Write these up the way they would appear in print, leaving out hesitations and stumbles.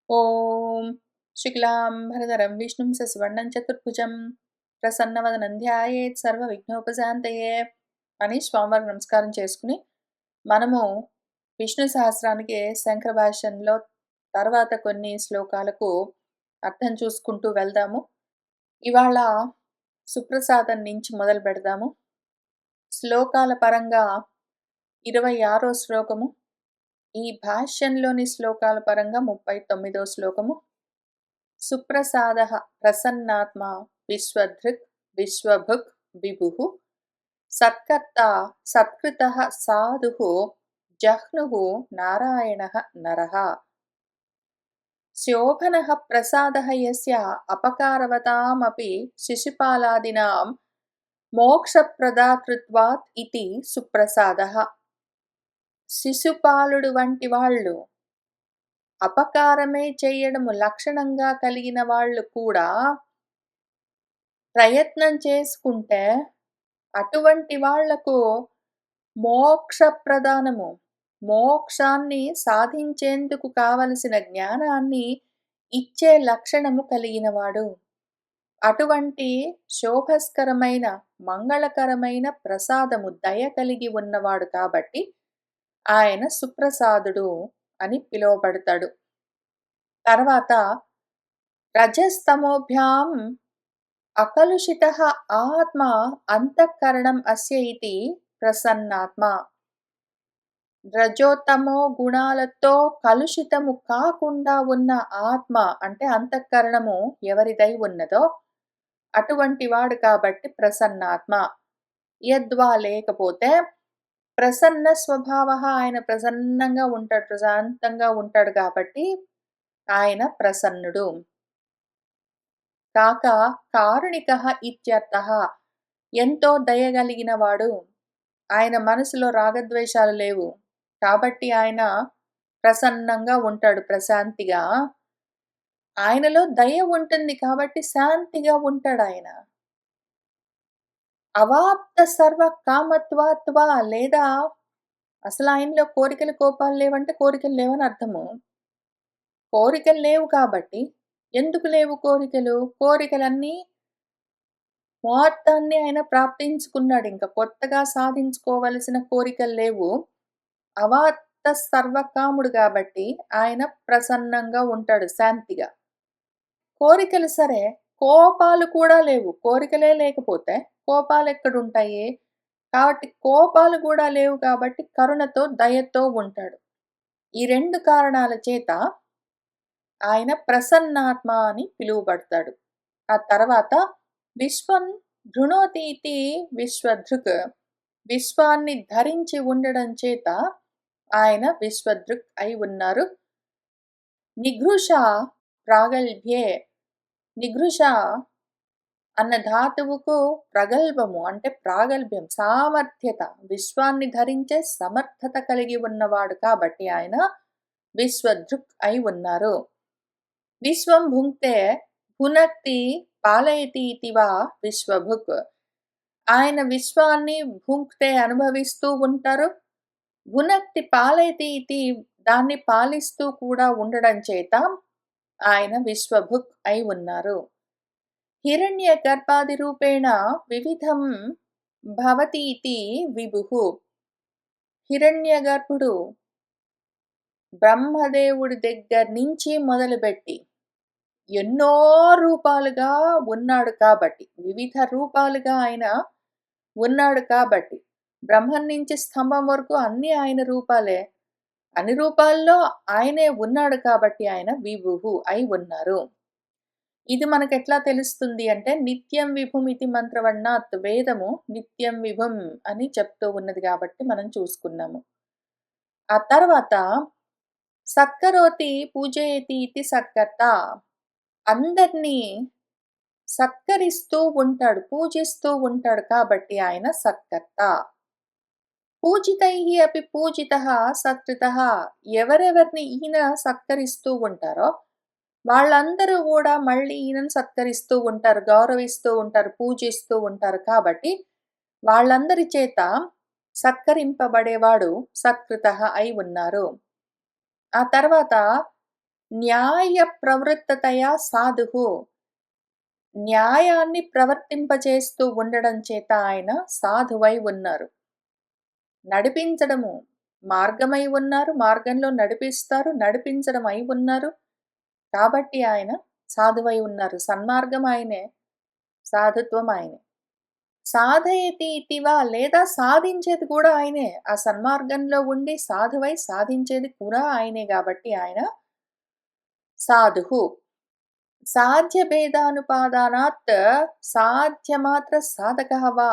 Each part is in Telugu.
ఓం శుక్లాంబరధరం విష్ణుం శశివర్ణం చతుర్భుజం ప్రసన్నవదనం ధ్యాయేత్ సర్వ విఘ్నోపశాంతయే అని స్వామివారికి నమస్కారం చేసుకుని మనము విష్ణు సహస్రానికి శంకర భాష్యంలో తర్వాత కొన్ని శ్లోకాలకు అర్థం చూసుకుంటూ వెళ్దాము. ఇవాళ సుప్రసాదం నుంచి మొదలు పెడదాము. శ్లోకాల పరంగా 26వ శ్లోకము, ఈ భాష్యంలోని శ్లోకాల పరంగా 39వ శ్లోకము. సుప్రసాదః ప్రసన్నాత్మా విశ్వధృక్ విశ్వభుక్ విభుః సత్కర్త సత్కృతః సాధుః జహ్నుః నారాయణః నరః. శోభనః ప్రసాదః యస్య అపకారవతామపి శిశుపాలాదీనాం మోక్షప్రదాతృత్వాత్ ఇతి సుప్రసాదః. శిశుపాలుడు వంటి వాళ్ళు అపకారమే చేయడము లక్షణంగా కలిగిన వాళ్ళు కూడా ప్రయత్నం చేసుకుంటే అటువంటి వాళ్లకు మోక్ష ప్రదానము, మోక్షాన్ని సాధించేందుకు కావలసిన జ్ఞానాన్ని ఇచ్చే లక్షణము కలిగినవాడు. అటువంటి శోభస్కరమైన మంగళకరమైన ప్రసాదము దయ కలిగి ఉన్నవాడు కాబట్టి ఆయన సుప్రసాదుడు అని పిలువబడతాడు. తర్వాత రజస్తమోభ్యాం అకలుషితః ఆత్మ అంతఃకరణం అస్య ఇతి ప్రసన్నాత్మ. రజోతమో గుణాలతో కలుషితము కాకుండా ఉన్న ఆత్మ అంటే అంతఃకరణము ఎవరిదై ఉన్నదో అటువంటి వాడు కాబట్టి ప్రసన్నాత్మ. యద్వా లేకపోతే ప్రసన్న స్వభావ, ఆయన ప్రసన్నంగా ఉంటాడు, ప్రశాంతంగా ఉంటాడు కాబట్టి ఆయన ప్రసన్నుడు. కాక కారుణికః ఇత్యర్థః, ఎంతో దయగలిగిన వాడు. ఆయన మనసులో రాగద్వేషాలు లేవు కాబట్టి ఆయన ప్రసన్నంగా ఉంటాడు, ప్రశాంతిగా. ఆయనలో దయ ఉంటుంది కాబట్టి శాంతిగా ఉంటాడు ఆయన. అవాప్త సర్వ కామత్వాత్వా, లేదా అసలు ఆయనలో కోరికలు కోపాలు లేవంటే కోరికలు లేవని అర్థము. కోరికలు లేవు కాబట్టి, ఎందుకు లేవు కోరికలు? కోరికలన్నీ మొత్తాన్ని ఆయన ప్రాప్తించుకున్నాడు, ఇంకా కొత్తగా సాధించుకోవలసిన కోరికలు లేవు. అవాప్త సర్వకాముడు కాబట్టి ఆయన ప్రసన్నంగా ఉంటాడు, శాంతిగా. కోరికలు సరే, కోపాలు కూడా లేవు. కోరికలే లేకపోతే కోపాలు ఎక్కడుంటాయి? కాబట్టి కోపాలు కూడా లేవు కాబట్టి కరుణతో దయతో ఉంటాడు. ఈ రెండు కారణాల చేత ఆయన ప్రసన్నాత్మ అని పిలువబడతాడు. ఆ తర్వాత విశ్వం ధృణోతి ఇతి విశ్వధృక్, విశ్వాన్ని ధరించి ఉండడం చేత ఆయన విశ్వధృక్ అయి ఉన్నారు. నిఘృష ప్రాగల్భ్యే, నిఘృష అన్న ధాతువుకు ప్రగల్భము అంటే ప్రాగల్భ్యం, సామర్థ్యత, విశ్వాన్ని ధరించే సమర్థత కలిగి ఉన్నవాడు కాబట్టి ఆయన విశ్వధృక్ అయి ఉన్నారు. విశ్వం భుంక్తే భునక్తి పాలయతి ఇతివా విశ్వభుక్, ఆయన విశ్వాన్ని భుంక్తే అనుభవిస్తూ ఉంటారు. భునక్తి పాలయతి ఇతి, దాన్ని పాలిస్తూ కూడా ఉండడం చేత ఆయన విశ్వభుక్ అయి ఉన్నారు. హిరణ్య గర్భాది రూపేణ వివిధం భవతి ఇతి విభుః, హిరణ్య గర్భుడు బ్రహ్మదేవుడి దగ్గర నుంచి మొదలుపెట్టి ఎన్నో రూపాలుగా ఉన్నాడు కాబట్టి, వివిధ రూపాలుగా ఆయన ఉన్నాడు కాబట్టి, బ్రహ్మం నుంచి స్తంభం వరకు అన్ని ఆయన రూపాలే. అన్ని రూపాల్లో ఆయనే ఉన్నాడు కాబట్టి ఆయన విభుః అయి ఉన్నారు. ఇది మనకు ఎట్లా తెలుస్తుంది అంటే, నిత్యం విభుం ఇది మంత్రవర్ణాత్, వేదము నిత్యం విభుం అని చెప్తూ ఉన్నది కాబట్టి మనం చూసుకున్నాము. ఆ తర్వాత సత్కరోతి పూజయతి ఇది సత్కర్త, అందరినీ సత్కరిస్తూ ఉంటాడు, పూజిస్తూ ఉంటాడు కాబట్టి ఆయన సత్కర్త. పూజితైః అపి పూజితః సత్కృతః, ఎవరెవరిని ఈయన సత్కరిస్తూ ఉంటారో వాళ్ళందరూ కూడా మళ్ళీ ఈయనను సత్కరిస్తూ ఉంటారు, గౌరవిస్తూ ఉంటారు, పూజిస్తూ ఉంటారు కాబట్టి వాళ్ళందరి చేత సత్కరింపబడేవాడు సత్కృతః అయి ఉన్నారు. ఆ తర్వాత న్యాయ ప్రవృత్తతయా సాధుః. న్యాయాన్ని ప్రవర్తింపచేస్తూ ఉండడం చేత ఆయన సాధువై ఉన్నారు. నడిపించడము మార్గమై ఉన్నారు. మార్గంలో నడిపిస్తారు. నడిపించడం అయి ఉన్నారు. కాబట్టి ఆయన సాధువై ఉన్నారు. సన్మార్గం ఆయనే. సాధుత్వం ఆయనే. సాధయతి ఇతివా, లేదా సాధించేది కూడా ఆయనే. ఆ సన్మార్గంలో ఉండి సాధువై సాధించేది కూడా ఆయనే కాబట్టి ఆయన సాధుః. సాధ్య భేదానుపాదానాత్ సాధ్యమాత్ర సాధకః వా.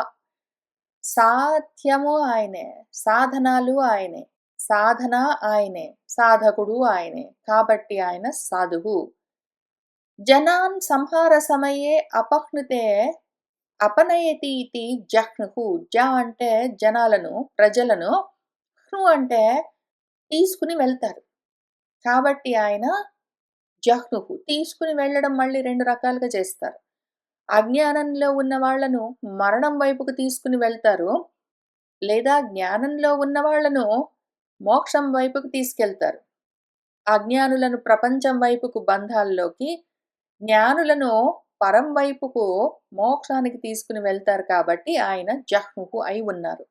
సాధ్యము ఆయనే, సాధనాలు ఆయనే, సాధన ఆయనే, సాధకుడు ఆయనే. కాబట్టి ఆయన సాధుః. జనాన్ సంహార సమయే అపహ్నుతే అపనయతి ఇతి జహ్నుః. అంటే జనాలను, ప్రజలను, హృ అంటే తీసుకుని వెళ్తారు. కాబట్టి ఆయన జహ్నుః. తీసుకుని వెళ్ళడం మళ్ళీ 2 రకాలుగా చేస్తారు. అజ్ఞానంలో ఉన్న వాళ్ళను మరణం వైపుకు తీసుకుని వెళ్తారు. లేదా జ్ఞానంలో ఉన్న వాళ్ళను మోక్షం వైపుకు తీసుకెళ్తారు. అజ్ఞానులను ప్రపంచం వైపుకు బంధాల్లోకి, జ్ఞానులను పరం వైపుకు మోక్షానికి తీసుకుని వెళ్తారు కాబట్టి ఆయన జహ్నుః అయి ఉన్నారు.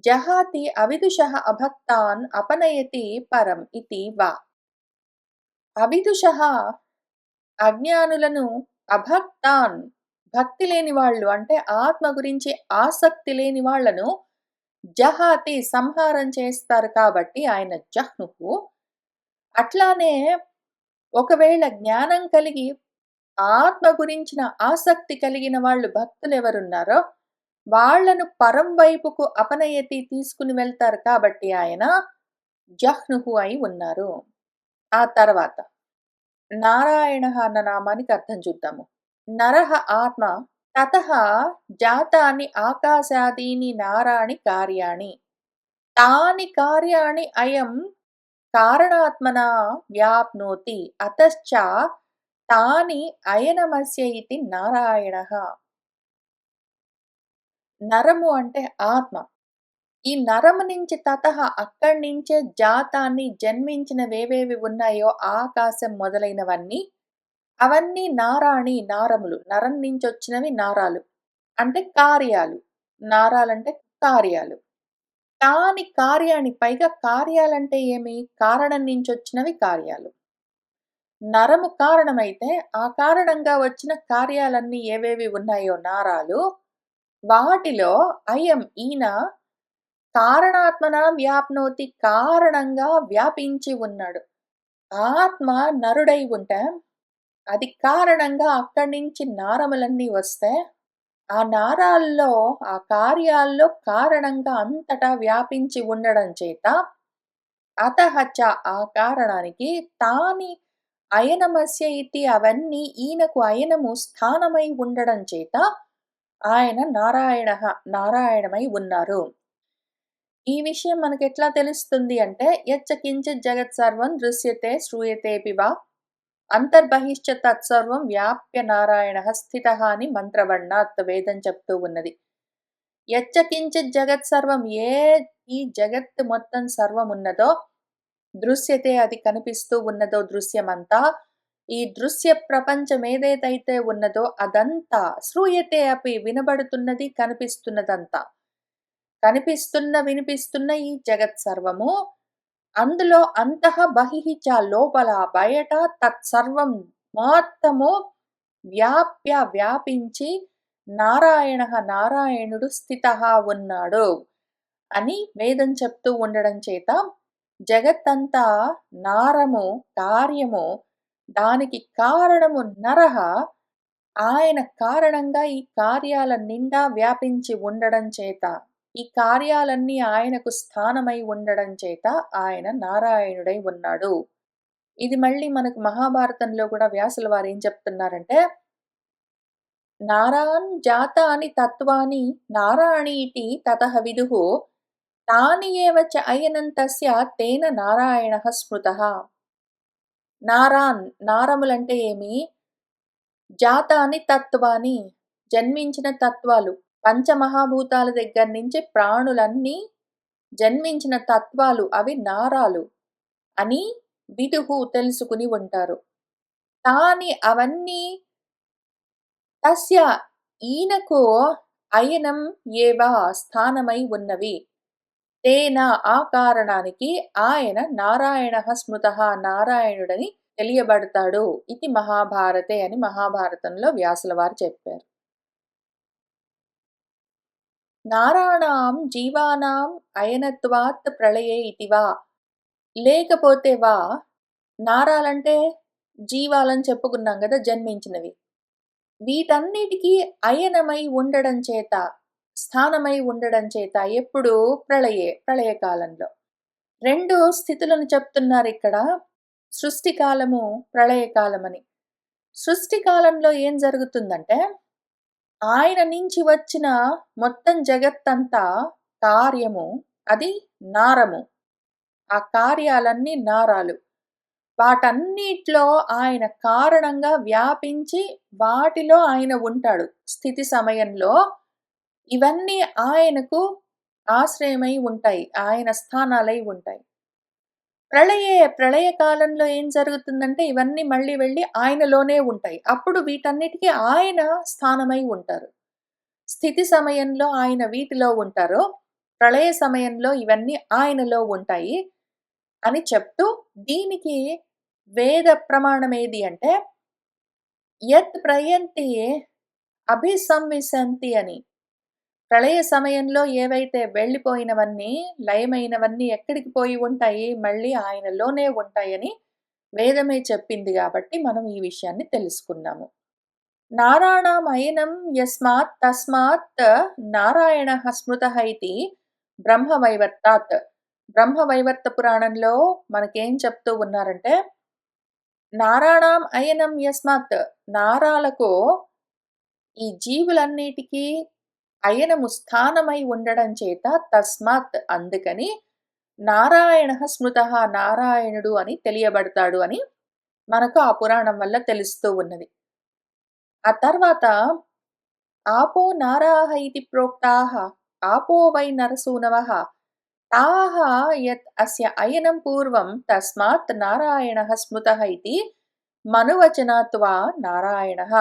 జహాతి అవిదుషః అభక్తాన్ అపనయతి పరం ఇతి వా. అవిదుషః అజ్ఞానులను, అభక్తాన్ భక్తి లేని వాళ్ళు అంటే ఆత్మ గురించి ఆసక్తి లేని వాళ్ళను జహాతి సంహారం చేస్తారు కాబట్టి ఆయన జహ్నుః. అట్లానే ఒకవేళ జ్ఞానం కలిగి ఆత్మ గురించిన ఆసక్తి కలిగిన వాళ్ళు భక్తులు ఎవరున్నారో వాళ్లను పరం వైపుకు అపనయతి తీసుకుని వెళ్తారు కాబట్టి ఆయన జహ్నుః అయి ఉన్నారు. ఆ తర్వాత నారాయణ అన్న నామానికి అర్థం చూద్దాము. నరః ఆత్మ, తతః జాతాని ఆకాశాదీని నారాణి కార్యాణి, తాని కార్యాణి అయం కారణాత్మనా వ్యాప్నోతి అతశ్చ తాని అయనమస్య ఇతి నారాయణః. నరము అంటే ఆత్మ. ఈ నరము నుంచి తతః అక్కడి నుంచే జాతాన్ని జన్మించినవేవేవి ఉన్నాయో ఆకాశం మొదలైనవన్నీ, అవన్నీ నారాణి నారములు. నరం నుంచి వచ్చినవి నారాలు అంటే కార్యాలు. నారాలంటే కార్యాలు. తాని కార్యాన్ని, పైగా కార్యాలంటే ఏమి? కారణం నుంచి వచ్చినవి కార్యాలు. నరము కారణమైతే ఆ కారణంగా వచ్చిన కార్యాలన్నీ ఏవేవి ఉన్నాయో నారాలు, వాటిలో అయం ఈయన కారణాత్మన వ్యాప్నోతి కారణంగా వ్యాపించి ఉన్నాడు. ఆత్మ నరుడై ఉంటే అది కారణంగా అక్కడి నుంచి నారములన్నీ వస్తే ఆ నారాల్లో, ఆ కార్యాల్లో కారణంగా అంతటా వ్యాపించి ఉండడం చేత అతః చ ఆ కారణానికి తాని అయనమస్య ఇతి అవన్నీ ఈయనకు అయనము స్థానమై ఉండడం చేత ఆయన నారాయణః నారాయణమై ఉన్నారు. ఈ విషయం మనకెట్లా తెలుస్తుంది అంటే యచ్చ కించిత్ జగత్ సర్వం దృశ్యతే శ్రూయతేపి వా అంతర్బహిశ్చ తత్సర్వం వ్యాప్య నారాయణః స్థితః అని మంత్రవర్ణాత్ వేదం చెప్తూ ఉన్నది. యచ్చ కించిత్ జగత్ సర్వం, ఏ ఈ జగత్ మొత్తం సర్వం ఉన్నదో, దృశ్యతే అది కనిపిస్తూ ఉన్నదో దృశ్యమంతా, ఈ దృశ్య ప్రపంచం ఏదైతే ఉన్నదో అదంతా, శ్రూయతే అపి వినబడుతున్నది కనిపిస్తున్నదంతా, కనిపిస్తున్న వినిపిస్తున్న ఈ జగత్ సర్వము, అందులో అంతః బహిః చ లోపల బయట తత్సర్వం మొత్తము వ్యాప్య వ్యాపించి నారాయణః నారాయణుడు స్థితః ఉన్నాడు అని వేదం చెప్తూ ఉండడం చేత జగత్తంతా నారము కార్యము, దానికి కారణము నరః, ఆయన కారణంగా ఈ కార్యాల నిండా వ్యాపించి ఉండడం చేత, ఈ కార్యాలన్నీ ఆయనకు స్థానమై ఉండడం చేత ఆయన నారాయణుడై ఉన్నాడు. ఇది మళ్ళీ మనకు మహాభారతంలో కూడా వ్యాసుల వారు ఏం చెప్తున్నారంటే, నారాన్ జాతాని తత్వాని నారాణి ఇతి తతః విదుః తాని ఏవ చ అయనం తస్య తేన నారాయణః స్మృతః. నారాన్ నారములంటే ఏమి? జాతాని తత్వాని జన్మించిన తత్వాలు, పంచమహాభూతాల దగ్గర నుంచి ప్రాణులన్నీ జన్మించిన తత్వాలు అవి నారాలు అని విదుహు తెలుసుకుని ఉంటారు. తాని అవన్నీ తస్య ఈయనకు అయనం ఏవ స్థానమై ఉన్నవి. తేన ఆ కారణానికి ఆయన నారాయణః స్మృతః నారాయణుడని తెలియబడతాడు. ఇది మహాభారతే అని మహాభారతంలో వ్యాసుల వారు చెప్పారు. నారాణాం జీవానాం అయనత్వాత్ ప్రళయే ఇతివా లేకపోతే వా నారాలంటే జీవాలని చెప్పుకున్నాం గదా! జన్మించినవి. వీటన్నిటికి అయనమై ఉండడం చేత, స్థానమై ఉండడం చేత ఎప్పుడు ప్రళయకాలంలో. 2 స్థితులను చెప్తున్నారిక్కడ. సృష్టి కాలము, ప్రళయకాలమని. సృష్టి కాలంలో ఏం జరుగుతుందంటే, ఆయన నుంచి వచ్చిన మొత్తం జగత్తంతా కార్యము అది నారము. ఆ కార్యాలన్నీ నారాలు. వాటన్నిట్లో ఆయన కారణంగా వ్యాపించి వాటిలో ఆయన ఉంటాడు. స్థితి సమయంలో ఇవన్నీ ఆయనకు ఆశ్రయమై ఉంటాయి. ఆయన స్థానాలై ఉంటాయి. ప్రళయ కాలంలో ఏం జరుగుతుందంటే ఇవన్నీ మళ్ళీ వెళ్లి ఆయనలోనే ఉంటాయి. అప్పుడు వీటన్నిటికి ఆయన స్థానమై ఉంటారు. స్థితి సమయంలో ఆయన వీటిలో ఉంటారు. ప్రళయ సమయంలో ఇవన్నీ ఆయనలో ఉంటాయి అని చెప్తూ దీనికి వేద ప్రమాణం ఏది అంటే యత్ ప్రయంతి అభిసంవిశంతి అని. ప్రళయ సమయంలో ఏవైతే వెళ్ళిపోయినవన్నీ, లయమైనవన్నీ ఎక్కడికి పోయి ఉంటాయి? మళ్ళీ ఆయనలోనే ఉంటాయని వేదమే చెప్పింది గాబట్టి మనం ఈ విషయాన్ని తెలుసుకున్నాము. నారాణమయనం యస్మాత్ తస్మాత్ నారాయణః స్మృతః ఇతి బ్రహ్మవైవర్తాత్. బ్రహ్మవైవర్త పురాణంలో మనకేం చెప్తూ ఉన్నారంటే, నారాణం అయనం యస్మాత్ నారాలకు ఈ జీవులన్నిటికీ అయనము స్థానమై ఉండడం చేత తస్మాత్ అందుకని నారాయణః స్మృతః నారాయణుడు అని తెలియబడతాడు అని మనకు ఆ పురాణం వల్ల తెలుస్తూ ఉన్నది. ఆ తర్వాత ఆపో నారాః ఇతి ప్రోక్తాః ఆపో వై నరసూనవః తాః యత్ అస్య అయనం పూర్వం తస్మాత్ నారాయణః స్మృతః ఇతి మనువచనాత్ వా నారాయణః.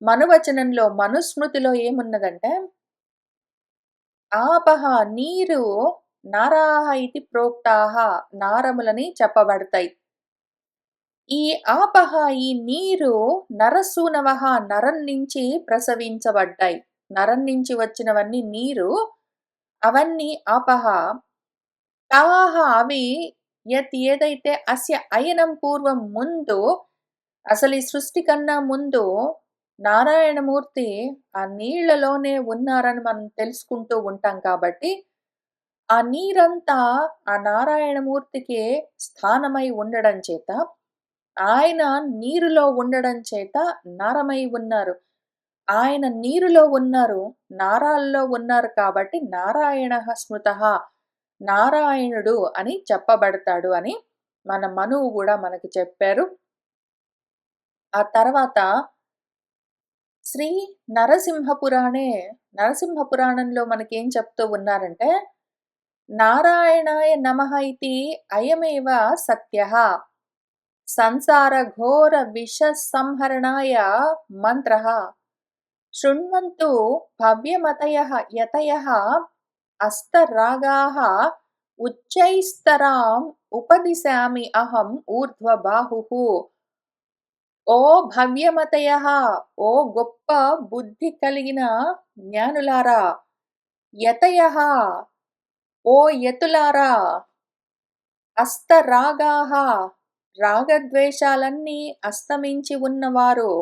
మనువచనంలో మనుస్మృతిలో ఏమున్నదంటే ఆపహ నీరు నారాః ఇతి ప్రోక్తాః నారములని చెప్పబడతాయి. ఈ ఆపహ ఈ నీరు నరసూనవః నరం నుంచి ప్రసవించబడ్డాయి. నరం నుంచి వచ్చినవన్నీ నీరు అవన్నీ ఆపహ తాః అవి యత్ ఏదైతే అస్య అయనం పూర్వం ముందు అసలు ఈ సృష్టి కన్నా ముందు నారాయణమూర్తి ఆ నీళ్లలోనే ఉన్నారని మనం తెలుసుకుంటూ ఉంటాం కాబట్టి, ఆ నీరంతా ఆ నారాయణమూర్తికి స్థానమై ఉండడం చేత, ఆయన నీరులో ఉండడం చేత నారమై ఉన్నారు. ఆయన నీరులో ఉన్నారు, నారాల్లో ఉన్నారు కాబట్టి నారాయణః స్మృతః నారాయణుడు అని చెప్పబడతాడు అని మన మనువు గూడా మనకి చెప్పారు. ఆ తర్వాత శ్రీ నరసింహ పురాణంలో మనకేం చెప్తూ ఉన్నారంటే, నారాయణాయ నమః ఇతి అయమేవ సత్యః సంసార ఘోర విష సంహరణాయ మంత్రః శృణ్వంతు భవ్యమతయః యతయః అస్తరాగాః ఉచ్చైస్తరాం ఉపదిశామి అహం ఊర్ధ్వబాహుః. ఓ భవ్యమతయః ఓ గొప్ప బుద్ధి కలిగిన జ్ఞానులారా, యతయః ఓ యతులారా, అస్తరాగాః రాగద్వేషాలన్నీ అస్తమించి ఉన్నవారు,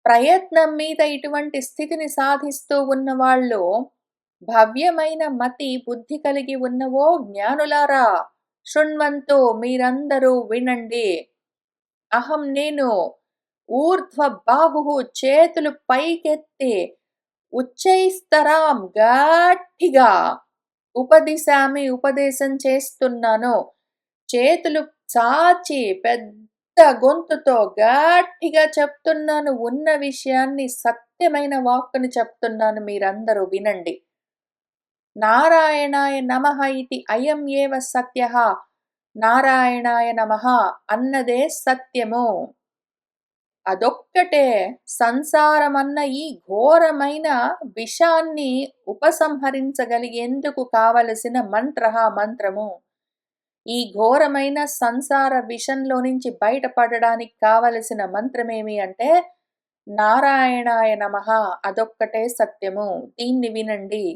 ప్రయత్నం మీద ఇటువంటి స్థితిని సాధిస్తూ ఉన్నవాళ్ళు, భవ్యమైన మతి బుద్ధి కలిగి ఉన్నవో జ్ఞానులారా, శృణ్వంతు మీరందరూ వినండి. అహం నేను ఊర్ధ్వ బాహుః చేతులు పైకెత్తి ఉచ్చైస్తరాం గట్టిగా ఉపదిశామి ఉపదేశం చేస్తున్నాను. చేతులు చాచి పెద్ద గొంతుతో గట్టిగా చెప్తున్నాను. ఉన్న విషయాన్ని సత్యమైన వాక్కుని చెప్తున్నాను. మీరందరూ వినండి. నారాయణాయ నమః ఇతి అయం ఏవ సత్యః నారాయణాయ నమః అన్నదే సత్యము. అదొక్కటే సంసారమన్న ఈ ఘోరమైన విషాన్ని ఉపసంహరించగలిగేందుకు కావలసిన మంత్రము. ఈ ఘోరమైన సంసార విషంలో నుంచి బయటపడడానికి కావలసిన మంత్రమేమి అంటే నారాయణాయ నమః అదొక్కటే సత్యము. దీన్ని వినండి.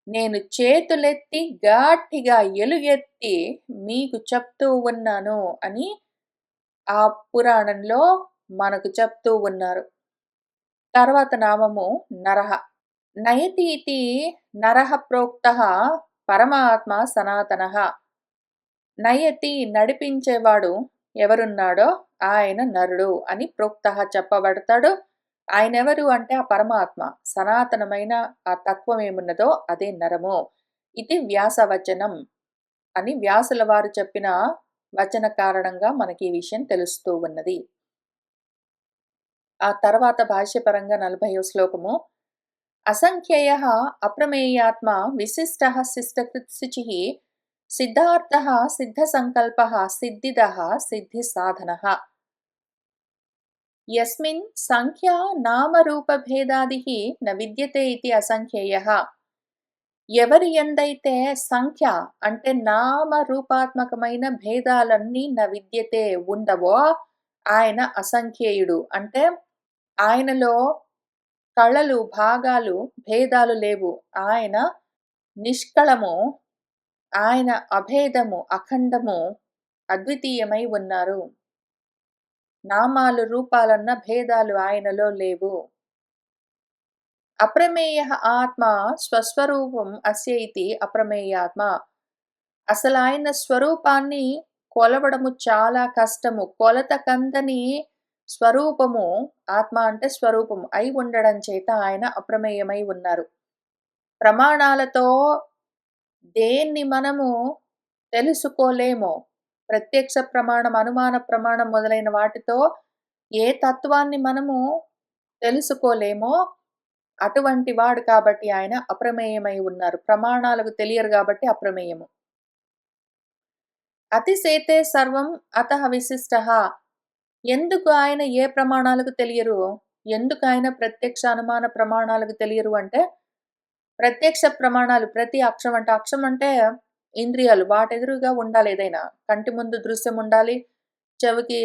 నేను చేతులెత్తి గట్టిగా ఎలుగెత్తి మీకు చెప్తూ ఉన్నాను అని ఆ పురాణంలో మనకు చెప్తూ ఉన్నారు. తర్వాత నామము నరః. నయతి ఇతి నరః ప్రోక్తః పరమాత్మ సనాతనః. నయతి నడిపించేవాడు ఎవరున్నాడో ఆయన నరుడు అని ప్రోక్తః చెప్పబడతాడు. ఆయనెవరు అంటే ఆ పరమాత్మ. సనాతనమైన ఆ తత్వం ఏమున్నదో అదే నరము. ఇది వ్యాసవచనం అని వ్యాసుల వారు చెప్పిన వచన కారణంగా మనకి ఈ విషయం తెలుస్తూ ఉన్నది. ఆ తర్వాత భాష్యపరంగా 40వ శ్లోకము. అసంఖ్యేయః అప్రమేయాత్మ విశిష్టః శిష్టకృత్ శుచిః సిద్ధార్థః సిద్ధసంకల్పః సిద్ధిదః సిద్ధిసాధనః. యస్మిన్ సంఖ్యా నామరూపభేదాదిః న విద్యతే ఇతి అసంఖ్యేయః. ఎవరి యందైతే సంఖ్య అంటే నామరూపాత్మకమైన భేదాలన్నీ న విద్యతే ఉండవో ఆయన అసంఖ్యేయుడు. అంటే ఆయనలో కళలు, భాగాలు, భేదాలు లేవు. ఆయన నిష్కళము, ఆయన అభేదము, అఖండము, అద్వితీయమై ఉన్నారు. నామాలు, రూపాలన్న భేదాలు ఆయనలో లేవు. అప్రమేయః ఆత్మ స్వస్వరూపం అస్య ఇతి అప్రమేయాత్మ. అసలాయన స్వరూపాన్ని కొలవడము చాలా కష్టము. కొలత కందని స్వరూపము, ఆత్మ అంటే స్వరూపము అయి ఉండడం చేత ఆయన అప్రమేయమై ఉన్నారు. ప్రమాణాలతో దేన్ని మనము తెలుసుకోలేమో, ప్రత్యక్ష ప్రమాణం, అనుమాన ప్రమాణం మొదలైన వాటితో ఏ తత్వాన్ని మనము తెలుసుకోలేమో అటువంటి వాడు కాబట్టి ఆయన అప్రమేయమై ఉన్నారు. ప్రమాణాలకు తెలియరు కాబట్టి అప్రమేయము. అతిశేతే సర్వం అతః విశిష్టః. ఎందుకు ఆయన ఏ ప్రమాణాలకు తెలియరు? ఎందుకు ఆయన ప్రత్యక్ష అనుమాన ప్రమాణాలకు తెలియరు అంటే, ప్రత్యక్ష ప్రమాణాలు ప్రతి అక్షం అంటే ఇంద్రియాలు వాటెదురుగా ఉండాలి ఏదైనా. కంటి ముందు దృశ్యం ఉండాలి, చెవికి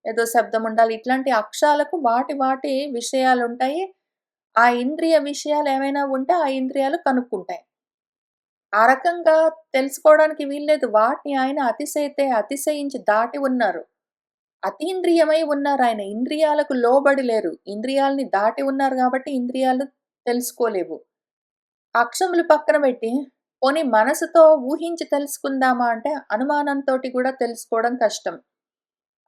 ఏదో శబ్దం ఉండాలి. ఇట్లాంటి అక్షాలకు వాటి వాటి విషయాలుంటాయి. ఆ ఇంద్రియ విషయాలు ఏమైనా ఉంటే ఆ ఇంద్రియాలు కనుక్కుంటాయి. ఆ రకంగా తెలుసుకోవడానికి వీల్లేదు. వాటిని ఆయన అతిశయించి దాటి ఉన్నారు. అతీంద్రియమై ఉన్నారాయన. ఇంద్రియాలకు లోబడి లేరు. ఇంద్రియాలని దాటి ఉన్నారు గాబట్టి ఇంద్రియాలు తెలుసుకోలేవు. అక్షములు పక్కన పెట్టి పోనీ మనసుతో ఊహించి తెలుసుకుందామా అంటే అనుమానంతోటి కూడా తెలుసుకోవడం కష్టం.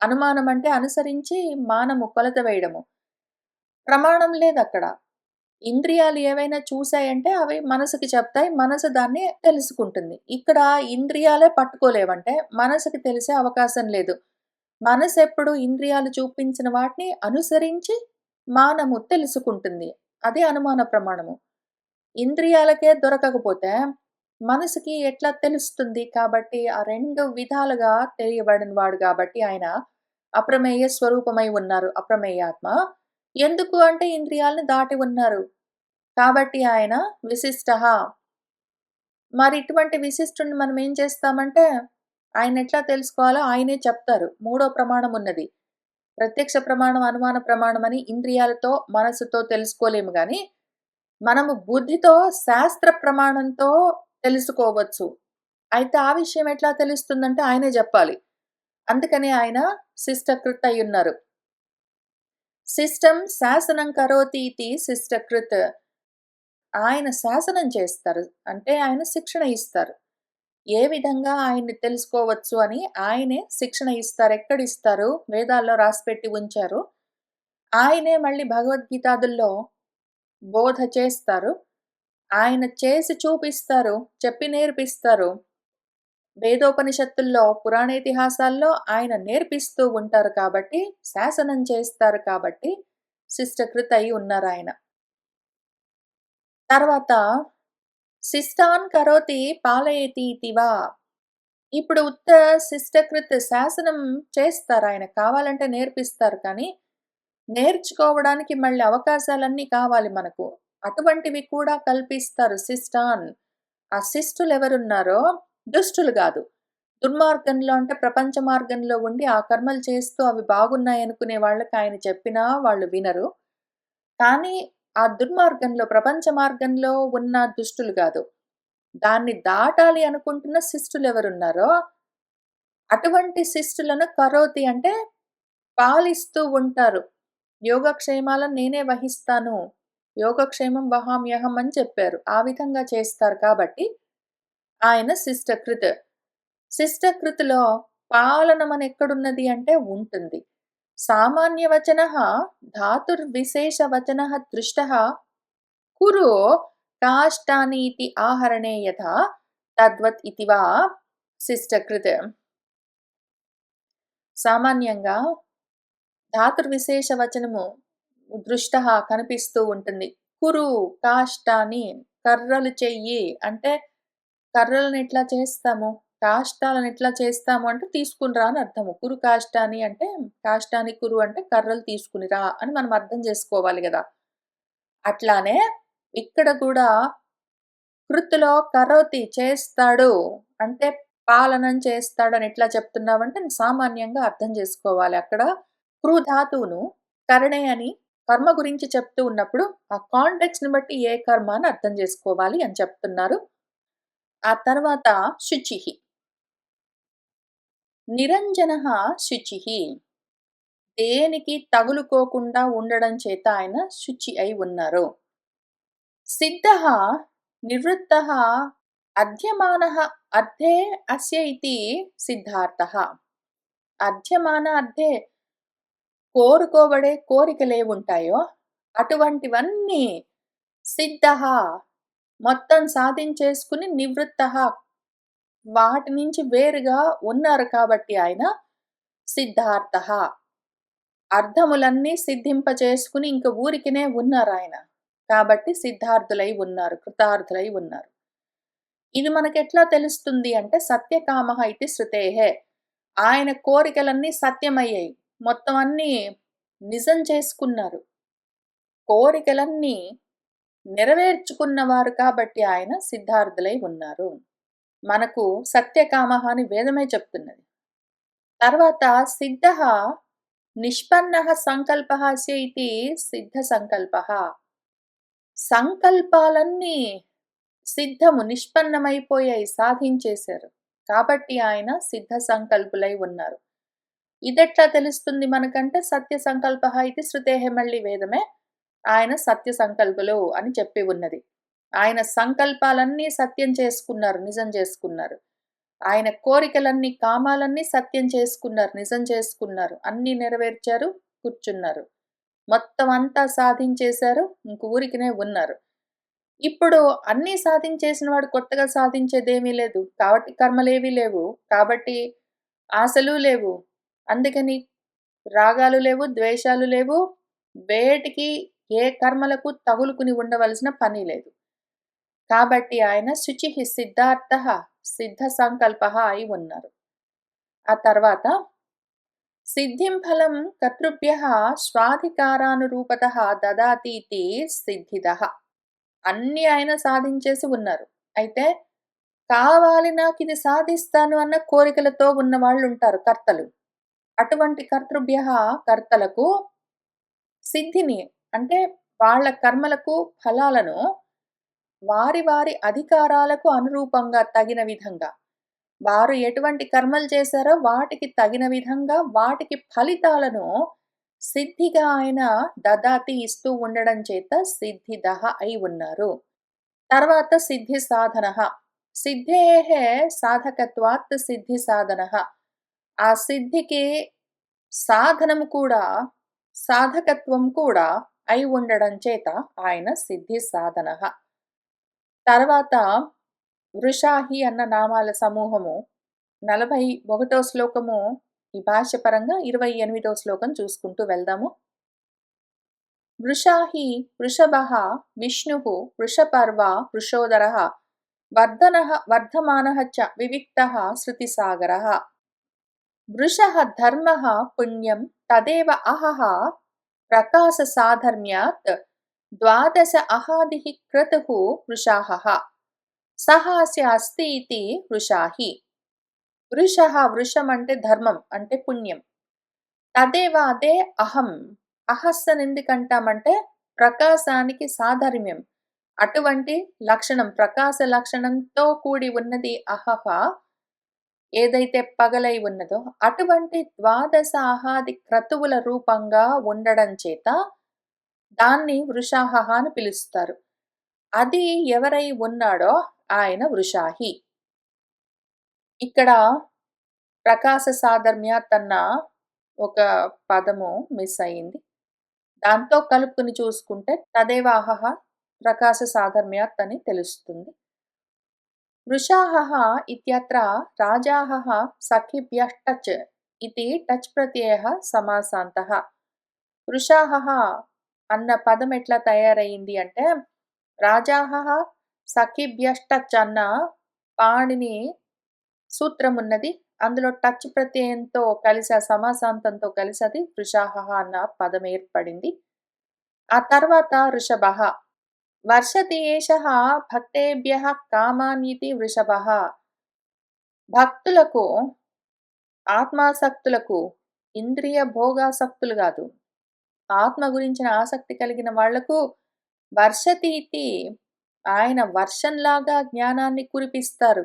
అనుమానం అంటే అనుసరించి మానము, కొలత వేయడము. ప్రమాణం లేదక్కడ. ఇంద్రియాలు ఏవైనా చూసాయంటే అవి మనసుకి చెప్తాయి. మనసు దాన్ని తెలుసుకుంటుంది. ఇక్కడ ఇంద్రియాలే పట్టుకోలేవంటే మనసుకి తెలిసే అవకాశం లేదు. మనసెప్పుడు ఇంద్రియాలు చూపించిన వాటిని అనుసరించి మానము తెలుసుకుంటుంది. అదే అనుమాన ప్రమాణము. ఇంద్రియాలకే దొరకకపోతే మనసుకి ఎట్లా తెలుస్తుంది? కాబట్టి ఆ 2 విధాలుగా తెలియబడిన వాడు గాబట్టి ఆయన అప్రమేయ స్వరూపమై ఉన్నారు. అప్రమేయాత్మ. ఎందుకు అంటే ఇంద్రియాలను దాటి ఉన్నారు. కాబట్టి ఆయన విశిష్టః. మరి ఇటువంటి విశిష్టుడిని మనం ఏం చేస్తామంటే, ఆయనెట్లా తెలుసుకోవాలో ఆయనే చెప్తారు. మూడో ప్రమాణం ఉన్నది. ప్రత్యక్ష ప్రమాణం, అనుమాన ప్రమాణం అని ఇంద్రియాలతో, మనసుతో తెలుసుకోలేము గానీ, మనము బుద్ధితో శాస్త్ర ప్రమాణంతో తెలుసుకోవచ్చు. అయితే ఆ విషయం ఎట్లా తెలుస్తుందంటే ఆయనే జెప్పాలి. అందుకనే ఆయన శిష్టకృత్ అయ్యున్నారు. శిష్టం శాసనం కరోతి ఇతి శిష్టకృత్. ఆయన శాసనం చేస్తారు. అంటే ఆయన శిక్షణ ఇస్తారు. ఏ విధంగా ఆయన్ని తెలుసుకోవచ్చు అని ఆయనే శిక్షణ ఇస్తారు. ఎక్కడిస్తారు? వేదాల్లో రాసిపెట్టి ఉంచారు. ఆయనే మళ్ళీ భగవద్గీతాదుల్లో బోధ చేస్తారు. ఆయన చేసి చూపిస్తారు. చెప్పి నేర్పిస్తారు. వేదోపనిషత్తుల్లో, పురాణేతిహాసాల్లో ఆయన నేర్పిస్తూ ఉంటారు కాబట్టి, శాసనం చేస్తారు కాబట్టి శిష్టకృత్ అయి ఉన్నారాయన. తర్వాత శిష్టాన్ కరోతి పాలయతి ఇతి వా. ఇప్పుడు ఉత్త శిష్టకృత్ శాసనం చేస్తారాయన. కావాలంటే నేర్పిస్తారు కానీ, నేర్చుకోవడానికి మళ్ళీ అవకాశాలన్నీ కావాలి మనకు. అటువంటివి కూడా కల్పిస్తారు శిష్టాన్. ఆ శిష్టులెవరున్నారో దుష్టులు గాదు. దుర్మార్గంలో అంటే ప్రపంచ మార్గంలో ఉండి ఆ కర్మలు చేస్తూ అవి బాగున్నాయనుకునే వాళ్ళకి ఆయన చెప్పినా వాళ్ళు వినరు. కానీ ఆ దుర్మార్గంలో ప్రపంచ మార్గంలో ఉన్న దుష్టులు గాదు. దాన్ని దాటాలి అనుకుంటున్న శిష్టులెవరున్నారో అటువంటి శిష్టులను కరోతి అంటే పాలిస్తూ ఉంటారు. యోగక్షేమాలను నేనే వహిస్తాను. యోగక్షేమం వహామ్యహం అని చెప్పారు. ఆ విధంగా చేస్తారు కాబట్టి ఆయన శిష్టకృత్. శిష్టకృత్‌లో పాలనమనెక్కడున్నది అంటే ఉంటుంది. సామాన్యవచనః ధాతుర్విశేషవచనः దృష్టः కురు కాష్టానీతి ఆహరణే యథా తద్వత్ ఇతి వా శిష్టకృత్. సామాన్యంగా ధాతుర్విశేష వచనము దృష్టః కనిపిస్తూ ఉంటుంది. కురు కాష్టాని కర్రలు చెయ్యి అంటే కర్రలను ఎట్లా చేస్తాము? కాష్టాలను ఎట్లా చేస్తాము అంటే తీసుకొని రా అని అర్థము. కురు కాష్టాని అంటే కాష్టాని కురు అంటే కర్రలు తీసుకొని రా అని మనం అర్థం చేసుకోవాలి గదా! అట్లానే ఇక్కడ కూడా కృత్తులో కరోతి చేస్తాడు అంటే పాలనం చేస్తాడని ఎట్లా చెప్తున్నావంటే సామాన్యంగా అర్థం చేసుకోవాలి. అక్కడ క్రు ధాతువును కరణే అని కర్మ గురించి చెప్తూ ఉన్నప్పుడు ఆ కాంటెక్స్ట్‌ని బట్టి ఏ కర్మ అని అర్థం చేసుకోవాలి అని చెప్తున్నారు. ఆ తర్వాత శుచిః. నిరంజనః శుచిః. దేనికి తగులుకోకుండా ఉండడం చేత ఆయన శుచి అయి ఉన్నారు. సిద్ధః నివృత్తః అధ్యమానః అర్థే అస్య ఇతి సిద్ధార్థః. అధ్యమాన అర్థే కోరుకోబడే కోరికలేవుంటాయో అటువంటివన్నీ సిద్ధః మొత్తం సాధించేసుకుని నివృత్తః వాటి నుంచి వేరుగా ఉన్నారు కాబట్టి ఆయన సిద్ధార్థః. అర్థములన్నీ సిద్ధింపచేసుకుని ఇంక ఊరికినే ఉన్నారాయన. కాబట్టి సిద్ధార్థులై ఉన్నారు. కృతార్థులై ఉన్నారు. ఇది మనకెట్లా తెలుస్తుంది అంటే సత్యకామః ఇతి శృతేః. ఆయన కోరికలన్నీ సత్యమయ్యాయి. మొత్తం అన్నీ నిజం చేసుకున్నారు. కోరికలన్నీ నెరవేర్చుకున్నవారు కాబట్టి ఆయన సిద్ధార్థులై ఉన్నారు. మనకు సత్యకామః అని వేదమే చెప్తున్నది. తర్వాత సిద్ధః నిష్పన్నః సంకల్పః అస్య ఇతి సిద్ధ సంకల్పః. సంకల్పాలన్నీ సిద్ధము నిష్పన్నమైపోయాయి, సాధించేశారు. కాబట్టి ఆయన సిద్ధ సంకల్పులై ఉన్నారు. ఇదెట్లా తెలుస్తుంది మనకంటే సత్య సంకల్పః ఇది శృతేః మళ్ళీ వేదమే. ఆయన సత్య సంకల్పులు అని చెప్పి ఉన్నది. ఆయన సంకల్పాలన్నీ సత్యం చేసుకున్నారు, నిజం చేసుకున్నారు. ఆయన కోరికలన్నీ, కామాలన్నీ సత్యం చేసుకున్నారు, నిజం చేసుకున్నారు. అన్నీ నెరవేర్చారు, కూర్చున్నారు. మొత్తం అంతా సాధించేశారు, ఇంక ఊరికినే ఉన్నారు. ఇప్పుడు అన్నీ సాధించేసిన వాడు కొత్తగా సాధించేదేమీ లేదు. కాబట్టి కర్మలేవి లేవు. కాబట్టి ఆశలు లేవు. అందుకని రాగాలు లేవు, ద్వేషాలు లేవు. వేటికి ఏ కర్మలకు తగులుకుని ఉండవలసిన పని లేదు. కాబట్టి ఆయన శుచిః సిద్ధార్థః సిద్ధ సంకల్పః అయి ఉన్నారు. ఆ తర్వాత సిద్ధిం ఫలం కర్తృభ్యః స్వాధికారానురూపతః దదాతీతి సిద్ధిదః. అన్నీ ఆయన సాధించేసి ఉన్నారు. అయితే కావాలి నాకిది సాధిస్తాను అన్న కోరికలతో ఉన్నవాళ్ళుంటారు కర్తలు. అటువంటి కర్తృభ్యః కర్తలకు సిద్ధిని అంటే వాళ్ళ కర్మలకు ఫలాలను వారి వారి అధికారాలకు అనురూపంగా తగిన విధంగా వారు ఎటువంటి కర్మలు చేశారో వాటికి తగిన విధంగా వాటికి ఫలితాలను సిద్ధిగా ఆయన దదాతి ఇస్తూ ఉండడం చేత సిద్ధిదః అయి ఉన్నారు. తర్వాత సిద్ధి సాధనః. సిద్ధేః సాధకత్వాత్ సిద్ధి సాధనః. ఆ సిద్ధికి సాధనము కూడా సాధకత్వం కూడా అయి ఉండడం చేత ఆయన సిద్ధి సాధనః. తర్వాత వృషాహి అన్న నామాల సమూహము 41వ శ్లోకము ఈ భాష్య పరంగా 28వ శ్లోకం చూసుకుంటూ వెళ్దాము. వృషాహి వృషభః విష్ణుః వృషపర్వ వృషోదరః वर्धमानः च विविक्तः श्रुतिसागरः। वृषः धर्मः पुण्यं तदेव अहः प्रकाशसाधर्म्यात् द्वादश अहादिः क्रतुः वृषाहः सहास्य अस्ति इति वृषाहि। వృషః వృషం అంటే ధర్మం అంటే పుణ్యం. తదేవ అదే అహం. అహస్సని ఎందుకంటామంటే ప్రకాశానికి సాధర్మ్యం. అటువంటి లక్షణం ప్రకాశ లక్షణంతో కూడి ఉన్నది అహహ ఏదైతే పగలై ఉన్నదో అటువంటి ద్వాదశ అహాది క్రతువుల రూపంగా ఉండడం చేత దాన్ని వృషాహ అని పిలుస్తారు. అది ఎవరై ఉన్నాడో ఆయన వృషాహి. ఇక్కడ ప్రకాశ సాధర్మ్యాత్ అన్న ఒక పదము మిస్ అయింది. దాంతో కలుపుకుని చూసుకుంటే తదేవ అహః ప్రకాశ సాధర్మ్యాత్ అని తెలుస్తుంది. వృషాహః ఇత్యత్ర రాజాహః సఖిభ్యః టచ్ ఇది టచ్ ప్రత్యయః సమాసాంతః. వృషాహః అన్న పదం ఎట్లా తయారయింది అంటే రాజాహః సఖిభ్యః టచ్ అన్న పాణిని సూత్రం ఉన్నది. అందులో టచ్ ప్రత్యయంతో కలిసి ఆ సమాసాంతంతో కలిసి అది వృషాహ అన్న పదం ఏర్పడింది. ఆ తర్వాత వృషభః. వర్షతి ఏషః భక్తేభ్యః కామానితి వృషభః. భక్తులకు ఆత్మాసక్తులకు ఇంద్రియ భోగాసక్తులు కాదు ఆత్మ గురించిన ఆసక్తి కలిగిన వాళ్లకు వర్షతి ఇతి ఆయన వర్షంలాగా జ్ఞానాన్ని కురిపిస్తారు.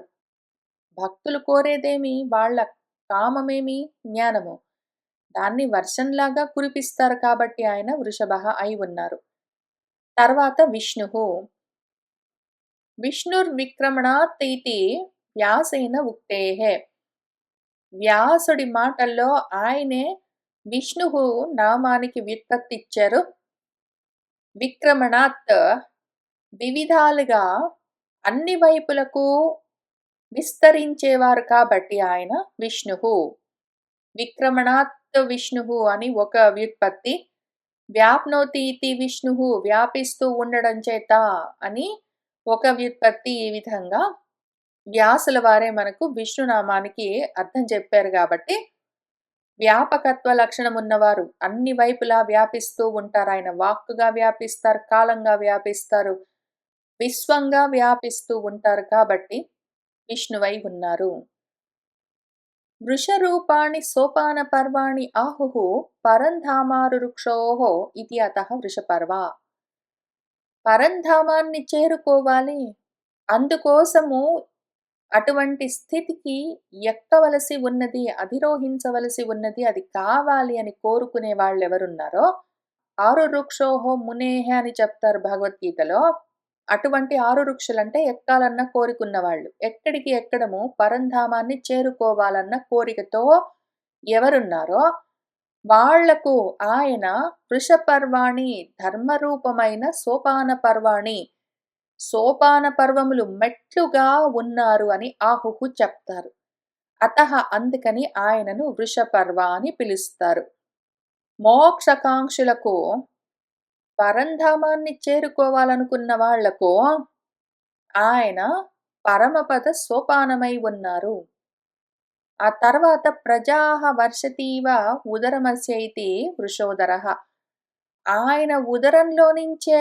భక్తులు కోరేదేమి వాళ్ళ కామమేమి జ్ఞానము. దాన్ని వర్షంలాగా కురిపిస్తారు కాబట్టి ఆయన వృషభః అయి ఉన్నారు. తర్వాత విష్ణుః. విష్ణుర్విక్రమణాత్ ఇతి వ్యాసేన ఉక్తేః. వ్యాసుడి మాటల్లో ఆయనే విష్ణుః నామానికి వ్యుత్పత్తి ఇచ్చారు. విక్రమణాత్ వివిధాలుగా అన్ని వైపులకు విస్తరించేవారు కాబట్టి ఆయన విష్ణుః. విక్రమణాత్ విష్ణుః అని ఒక వ్యుత్పత్తి. వ్యాప్నోతి ఇతి విష్ణుః వ్యాపిస్తూ ఉండడం చేత అని ఒక వ్యుత్పత్తి. ఈ విధంగా వ్యాసుల వారే మనకు విష్ణునామానికి అర్థం చెప్పారు కాబట్టి వ్యాపకత్వ లక్షణం ఉన్నవారు అన్ని వైపులా వ్యాపిస్తూ ఉంటారు. ఆయన వాక్కుగా వ్యాపిస్తారు, కాలంగా వ్యాపిస్తారు, విశ్వంగా వ్యాపిస్తూ ఉంటారు కాబట్టి విష్ణువై ఉన్నారు. వృషరూపాణి సోపాన పర్వాణి ఆహుః పరంధామారురుక్షోః ఇది అతః వృషపర్వ. పరంధామాన్ని చేరుకోవాలి, అందుకోసము అటువంటి స్థితికి ఎక్కవలసి ఉన్నది, అధిరోహించవలసి ఉన్నది, అది కావాలి అని కోరుకునే వాళ్ళు ఎవరున్నారో ఆరురుక్షోః మునేః అని చెప్తారు భగవద్గీతలో. అటువంటి 6 వృక్షులంటే ఎక్కాలన్న కోరికున్న వాళ్ళు. ఎక్కడికి ఎక్కడము పరంధామాన్ని చేరుకోవాలన్న కోరికతో ఎవరున్నారో వాళ్లకు ఆయన వృషపర్వాణి ధర్మరూపమైన సోపాన పర్వాణి సోపాన పర్వములు మెట్లుగా ఉన్నారు అని ఆహుః చెప్తారు. అతః అందుకని ఆయనను వృషపర్వ అని పిలుస్తారు. మోక్షకాంక్షులకు పరంధామాన్ని చేరుకోవాలనుకున్న వాళ్లకు ఆయన పరమపద సోపానమై ఉన్నారు. ఆ తర్వాత ప్రజాః వర్షతీవ ఉదరమస్యైతి వృషోదరః. ఆయన ఉదరంలో నుంచే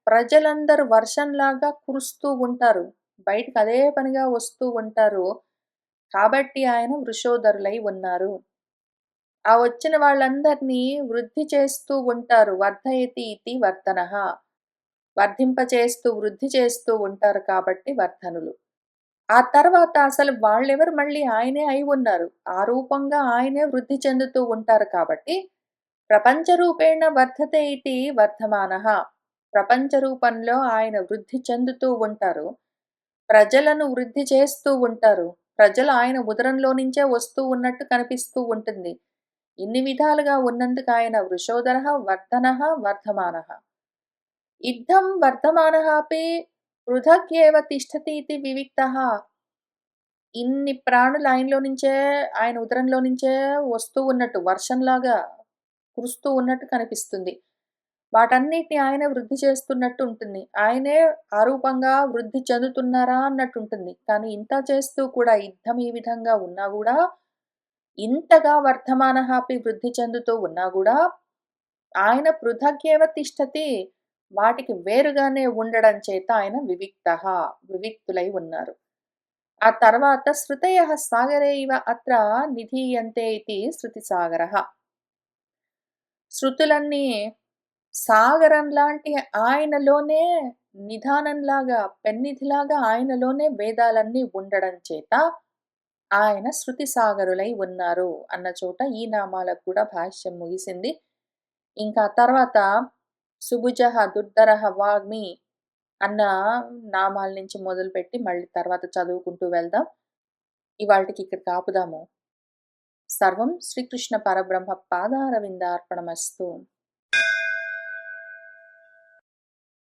ప్రజలందరూ వర్షంలాగా కురుస్తూ ఉంటారు, బయటకు అదే పనిగా వస్తూ ఉంటారు కాబట్టి ఆయన వృషోదరులై ఉన్నారు. ఆ వచ్చిన వాళ్ళందరినీ వృద్ధి చేస్తూ ఉంటారు. వర్ధయతి ఇతి వర్ధనః. వర్ధింపచేస్తూ వృద్ధి చేస్తూ ఉంటారు కాబట్టి వర్ధనులు. ఆ తర్వాత అసలు వాళ్ళెవరు మళ్ళీ ఆయనే అయి ఉన్నారు. ఆ రూపంగా ఆయనే వృద్ధి చెందుతూ ఉంటారు కాబట్టి ప్రపంచ రూపేణ వర్ధతే ఇతి వర్ధమానః. ప్రపంచ రూపంలో ఆయన వృద్ధి చెందుతూ ఉంటారు, ప్రజలను వృద్ధి చేస్తూ ఉంటారు. ప్రజలు ఆయన ఉదరంలో నుంచే వస్తూ ఉన్నట్టు కనిపిస్తూ ఉంటుంది. ఇన్ని విధాలుగా ఉన్నందుకు ఆయన వృషోదరః వర్ధనః వర్ధమానః. ఇద్ధం వర్ధమానః అపి పృథక్యేవ తిష్టతి ఇతి వివిక్తః. ఇన్ని ప్రాణులు ఆయనలో నుంచే ఆయన ఉదరంలో నుంచే వస్తూ ఉన్నట్టు వర్షంలాగా కురుస్తూ ఉన్నట్టు కనిపిస్తుంది. వాటన్నిటిని ఆయన వృద్ధి చేస్తున్నట్టు ఉంటుంది. ఆయనే ఆరూపంగా వృద్ధి చెందుతున్నారా అన్నట్టుంటుంది. కానీ ఇంత చేస్తూ కూడా యుద్ధం ఈ విధంగా ఉన్నా గూడా, ఇంతగా వర్ధమానః అపి వృద్ధి చెందుతూ ఉన్నా గూడా, ఆయన పృథగ్గేవ తిష్టతి. వాటికి వేరుగానే ఉండడం చేత ఆయన వివిక్తులై ఉన్నారు. ఆ తర్వాత శృతయః సాగరే ఇవ అత్ర నిధీయంతే ఇతి శృతిసాగరః. శృతులన్నీ సాగరం లాంటి ఆయనలోనే నిధానంలాగా, పెన్నిధిలాగా ఆయనలోనే వేదాలన్నీ ఉండడం చేత ఆయన శృతి సాగరులై ఉన్నారు అన్న చోట ఈ నామాలకు కూడా భాష్యం ముగిసింది. ఇంకా తర్వాత సుభుజః, దుర్ధరః, వాగ్మి అన్న నామాల నుంచి మొదలుపెట్టి మళ్ళీ తర్వాత చదువుకుంటూ వెళ్దాం. ఇవాల్టికి ఇక్కడికి ఆపుదాము. సర్వం శ్రీకృష్ణ పరబ్రహ్మ పాదారవిందార్పణమస్తు.